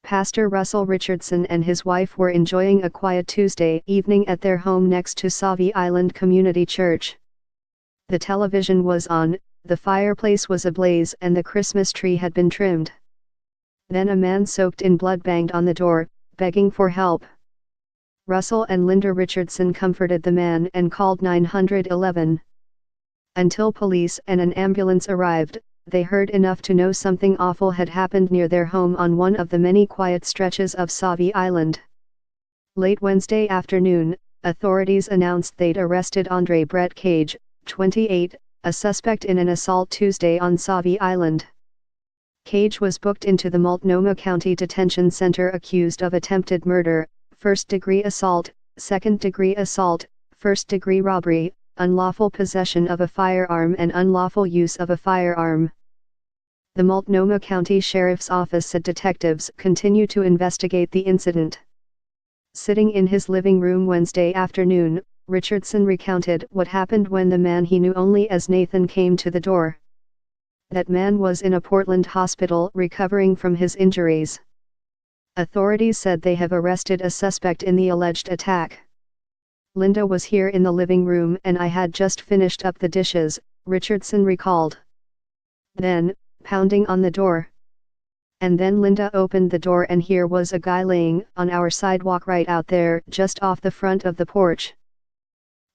Pastor Russell Richardson and his wife were enjoying a quiet Tuesday evening at their home next to Sauvie Island Community Church. The television was on, the fireplace was ablaze and the Christmas tree had been trimmed. Then a man soaked in blood banged on the door, begging for help. Russell and Linda Richardson comforted the man and called 911. Until police and an ambulance arrived, they heard enough to know something awful had happened near their home on one of the many quiet stretches of Sauvie Island. Late Wednesday afternoon, authorities announced they'd arrested Andre Brett Cage, 28, a suspect in an assault Tuesday on Sauvie Island. Cage was booked into the Multnomah County Detention Center accused of attempted murder, first-degree assault, second-degree assault, first-degree robbery, unlawful possession of a firearm and unlawful use of a firearm. The Multnomah County Sheriff's Office said detectives continue to investigate the incident. Sitting in his living room Wednesday afternoon, Richardson recounted what happened when the man he knew only as Nathan came to the door. That man was in a Portland hospital recovering from his injuries. Authorities said they have arrested a suspect in the alleged attack. Linda was here in the living room and I had just finished up the dishes, Richardson recalled. Then, pounding on the door. And then Linda opened the door and here was a guy laying on our sidewalk right out there, just off the front of the porch.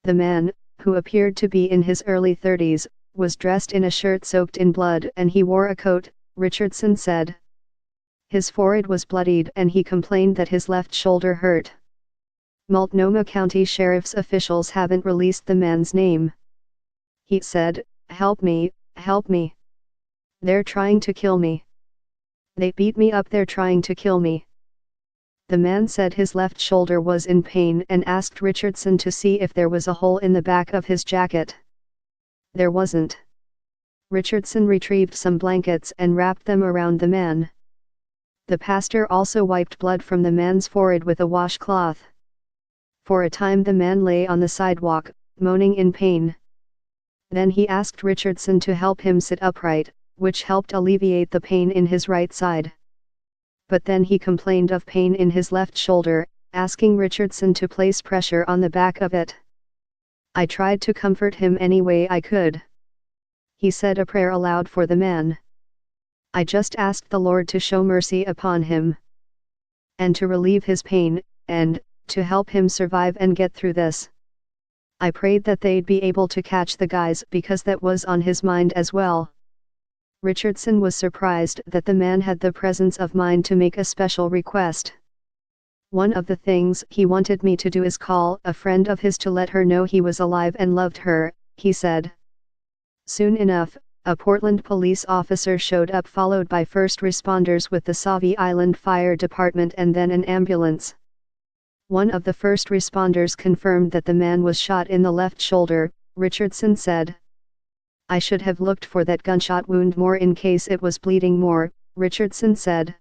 The man, who appeared to be in his early 30s, was dressed in a shirt soaked in blood and he wore a coat, Richardson said. His forehead was bloodied and he complained that his left shoulder hurt. Multnomah County Sheriff's officials haven't released the man's name. He said, "Help me, help me. They're trying to kill me. They beat me up, they're trying to kill me." The man said his left shoulder was in pain and asked Richardson to see if there was a hole in the back of his jacket. There wasn't. Richardson retrieved some blankets and wrapped them around the man. The pastor also wiped blood from the man's forehead with a washcloth. For a time the man lay on the sidewalk, moaning in pain. Then he asked Richardson to help him sit upright, which helped alleviate the pain in his right side. But then he complained of pain in his left shoulder, asking Richardson to place pressure on the back of it. "I tried to comfort him any way I could." He said a prayer aloud for the man. "I just asked the Lord to show mercy upon him. And to relieve his pain, and to help him survive and get through this. I prayed that they'd be able to catch the guys because that was on his mind as well." Richardson was surprised that the man had the presence of mind to make a special request. "One of the things he wanted me to do is call a friend of his to let her know he was alive and loved her," he said. Soon enough, a Portland police officer showed up followed by first responders with the Sauvie Island Fire Department and then an ambulance. One of the first responders confirmed that the man was shot in the left shoulder, Richardson said. "I should have looked for that gunshot wound more in case it was bleeding more," Richardson said.